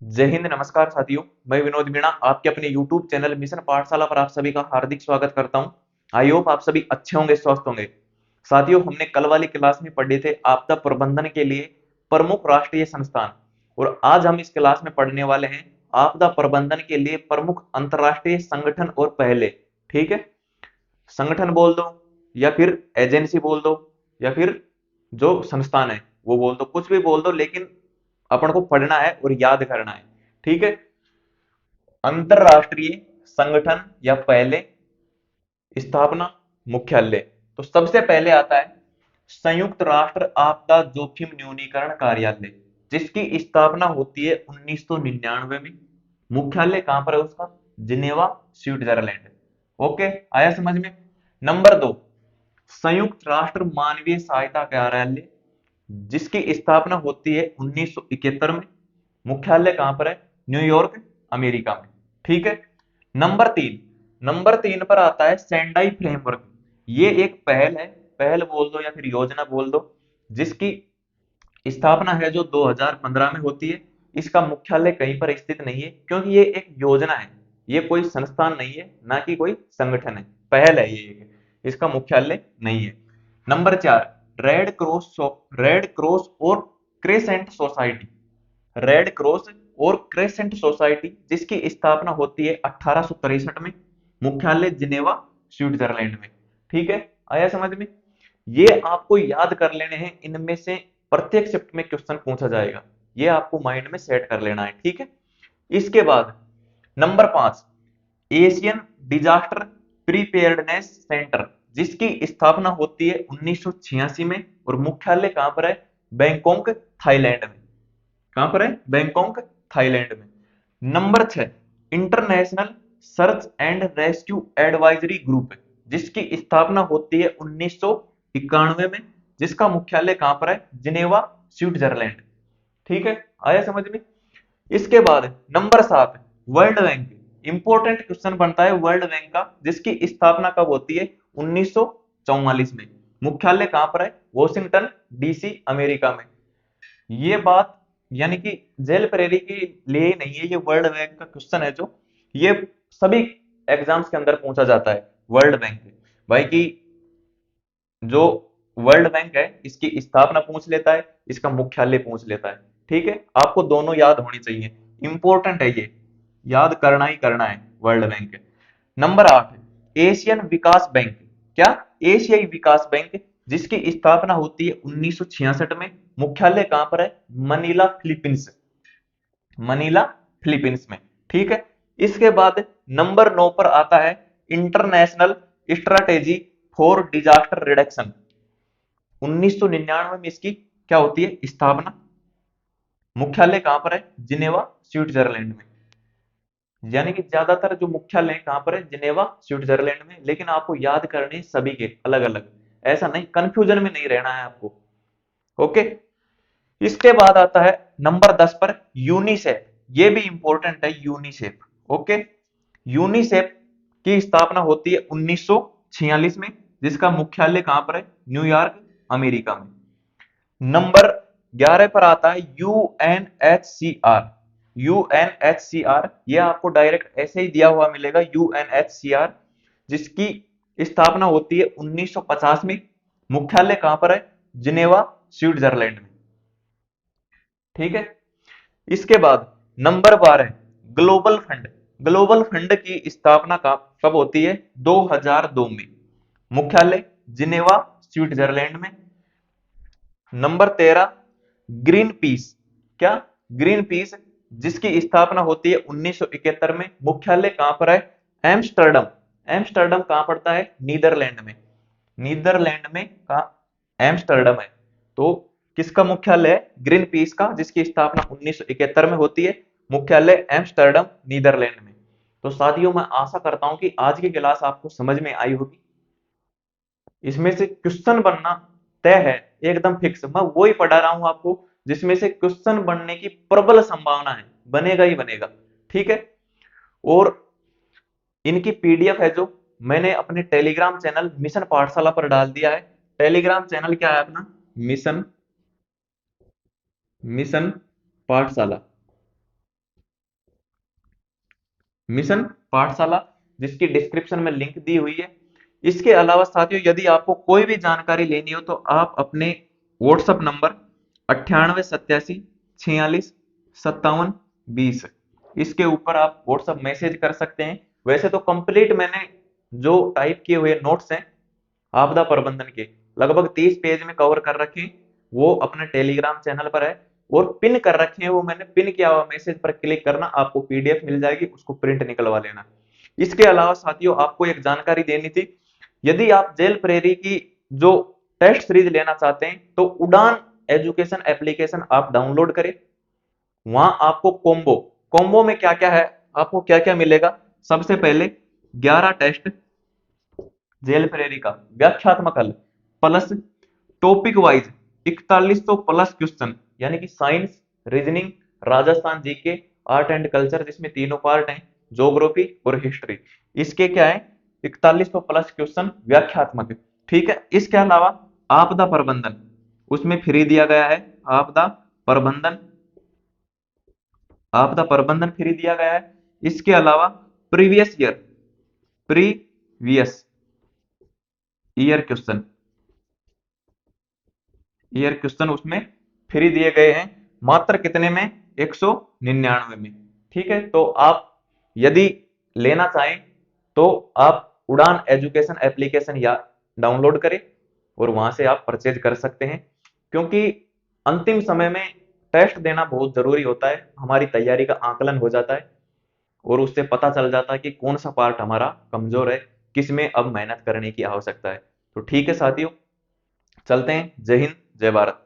जय हिंद। नमस्कार साथियों, मैं विनोद मीणा आपके अपने YouTube चैनल मिशन पाठशाला पर आप सभी का हार्दिक स्वागत करता हूं। आई होप आप सभी अच्छे होंगे, स्वस्थ होंगे। साथियों, हमने कल वाली क्लास में पढ़े थे आपदा प्रबंधन के लिए प्रमुख राष्ट्रीय संस्थान, और आज हम इस क्लास में पढ़ने वाले हैं आपदा प्रबंधन के लिए प्रमुख अंतरराष्ट्रीय संगठन और पहले। ठीक है, संगठन बोल दो या फिर एजेंसी बोल दो या फिर जो संस्थान है वो बोल दो, कुछ भी बोल दो, लेकिन अपन को पढ़ना है और याद करना है। ठीक है। अंतरराष्ट्रीय संगठन या पहले, स्थापना, मुख्यालय। तो सबसे पहले आता है संयुक्त राष्ट्र आपदा जोखिम न्यूनीकरण कार्यालय, जिसकी स्थापना होती है 1999 में। मुख्यालय कहां पर है उसका? Geneva, Switzerland. ओके, आया समझ में। नंबर दो, संयुक्त राष्ट्र मानवीय सहायता कार्यालय, जिसकी स्थापना होती है 1971 में। मुख्यालय कहां पर है? न्यूयॉर्क, अमेरिका में। ठीक है। नंबर तीन पर आता है सेंडाई फ्रेमवर्क। ये एक पहल है, पहल बोल दो या फिर योजना बोल दो, जिसकी स्थापना है जो 2015 में होती है। इसका मुख्यालय कहीं पर स्थित नहीं है, क्योंकि ये एक योजना है, ये कोई संस्थान नहीं है, ना कि कोई संगठन है, पहल है ये एक, इसका मुख्यालय नहीं है। नंबर चार, रेड क्रॉस और क्रेसेंट सोसाइटी। रेड क्रॉस और क्रेसेंट सोसाइटी, जिसकी स्थापना होती है 1863 में। मुख्यालय जिनेवा, स्विट्जरलैंड में। ठीक है, आया समझ में। ये आपको याद कर लेने हैं, इनमें से प्रत्येक शिफ्ट में क्वेश्चन पूछा जाएगा, ये आपको माइंड में सेट कर लेना है। ठीक है। इसके बाद नंबर पांच, एशियन डिजास्टर प्रिपेयर्डनेस सेंटर, जिसकी स्थापना होती है 1986 में, और मुख्यालय कहां पर है? बैंकॉक, थाईलैंड में। कहां पर है? बैंकॉक, थाईलैंड में। नंबर छह, international search and rescue advisory group, जिसकी स्थापना होती है 1991 में, जिसका मुख्यालय कहां पर है? Geneva, Switzerland. ठीक है, आया समझ में। इसके बाद नंबर सात, वर्ल्ड बैंक। इंपॉर्टेंट क्वेश्चन बनता है वर्ल्ड बैंक का, जिसकी स्थापना कब होती है? 1944 में। मुख्यालय कहां पर है? वॉशिंगटन डीसी, अमेरिका में। ये बात यानी कि जेल प्रेरी के लिए ही नहीं है, ये वर्ल्ड बैंक का क्वेश्चन है जो ये सभी एग्जाम्स के अंदर पूछा जाता है। वर्ल्ड बैंक भाई की जो वर्ल्ड बैंक है, इसकी स्थापना पूछ लेता है, इसका मुख्यालय पूछ लेता है। ठीक है, आपको दोनों याद होनी चाहिए, इंपॉर्टेंट है ये, याद करना ही करना है वर्ल्ड बैंक। नंबर आठ, एशियन विकास बैंक। क्या? एशियाई विकास बैंक, जिसकी स्थापना होती है 1966 में। मुख्यालय कहां पर है? Manila, Philippines. मनीला, फिलीपींस में। ठीक है। इसके बाद नंबर 9 पर आता है international strategy for disaster reduction. 1999 में इसकी क्या होती है? स्थापना। मुख्यालय कहां पर है? जिनेवा, स्विट्जरलैंड में। यानी कि ज्यादातर जो मुख्यालय कहां पर है? जिनेवा, स्विट्जरलैंड में, लेकिन आपको याद करने सभी के अलग अलग, ऐसा नहीं, कंफ्यूजन में नहीं रहना है आपको। ओके। इसके बाद आता है नंबर 10 पर यूनिसेफ। ये भी इंपॉर्टेंट है, यूनिसेफ। ओके। यूनिसेफ की स्थापना होती है 1946 में, जिसका मुख्यालय कहां पर है? न्यूयॉर्क, अमेरिका में। नंबर 11 पर आता है यूएनएचसीआर। यूएनएचसीआर, ये आपको डायरेक्ट ऐसे ही दिया हुआ मिलेगा, यूएनएचसीआर, जिसकी स्थापना होती है 1950 में। मुख्यालय कहां पर है? जिनेवा, स्विट्जरलैंड में। ठीक है। इसके बाद number 12, global fund. Global fund की स्थापना कब होती है? 2002 में। मुख्यालय जिनेवा, स्विट्जरलैंड में। Number 13, green peas. क्या? ग्रीन पीस, जिसकी स्थापना होती है 1971 में। मुख्यालय कहां पर है? एम्स्टर्डम। एम्स्टर्डम कहां पड़ता है? नीदरलैंड में। नीदरलैंड में कहा? एम्स्टर्डम है। तो किसका मुख्यालय है? ग्रीन पीस का, जिसकी स्थापना 1971 में होती है। मुख्यालय एम्स्टर्डम, नीदरलैंड में। तो साथियों, मैं आशा करता हूं कि आज की क्लास आपको समझ में आई होगी। इसमें से क्वेश्चन बनना तय है, एकदम फिक्स। मैं वही पढ़ा रहा हूं आपको जिसमें से क्वेश्चन बनने की प्रबल संभावना है, बनेगा ही बनेगा। ठीक है। और इनकी पीडीएफ है जो मैंने अपने टेलीग्राम चैनल मिशन पाठशाला पर डाल दिया है। टेलीग्राम चैनल क्या है अपना? मिशन मिशन पाठशाला। मिशन पाठशाला, जिसकी डिस्क्रिप्शन में लिंक दी हुई है। इसके अलावा साथियों, यदि आपको कोई भी जानकारी लेनी हो तो आप अपने व्हाट्सएप नंबर 98 87 46 57 20, इसके ऊपर आप व्हाट्सएप मैसेज कर सकते हैं। वैसे तो कंप्लीट मैंने जो टाइप किए हुए नोट्स हैं आपदा प्रबंधन के, लगभग 30 पेज में कवर कर रखे हैं, वो अपने टेलीग्राम चैनल पर है और पिन कर रखे हैं। वो मैंने पिन किया हुआ मैसेज पर क्लिक करना, आपको पीडीएफ मिल जाएगी, उसको प्रिंट निकलवा लेना। इसके अलावा साथियों, आपको एक जानकारी देनी थी। यदि आप जेल प्रेरी की जो टेस्ट सीरीज लेना चाहते हैं तो उड़ान एजुकेशन एप्लीकेशन आप डाउनलोड करें। वहां आपको कॉम्बो कॉम्बो में क्या क्या है, आपको क्या क्या मिलेगा। सबसे पहले 11 टेस्ट जेल प्रेरी का व्याख्यात्मक हल plus topic wise 4100 plus question, यानी कि science, reasoning, Rajasthan GK, art and culture, जिसमें तीनों पार्ट हैं, ज्योग्राफी और हिस्ट्री। इसके क्या है, 4100 प्लस क्वेश्चन व्याख्यात्मक। ठीक है। इसके अलावा आपदा प्रबंधन उसमें फ्री दिया गया है। आपदा प्रबंधन आपदा प्रबंधन फ्री दिया गया है। इसके अलावा प्रीवियस प्रीवियस ईयर क्वेश्चन उसमें फ्री दिए गए हैं। मात्र कितने में, 199 में। ठीक है। तो आप यदि लेना चाहें तो आप उड़ान एजुकेशन एप्लीकेशन या डाउनलोड करें और वहां से आप परचेज कर सकते हैं, क्योंकि अंतिम समय में टेस्ट देना बहुत जरूरी होता है। हमारी तैयारी का आकलन हो जाता है और उससे पता चल जाता है कि कौन सा पार्ट हमारा कमजोर है, किसमें अब मेहनत करने की आवश्यकता है। तो ठीक है साथियों, चलते हैं। जय हिंद, जय भारत।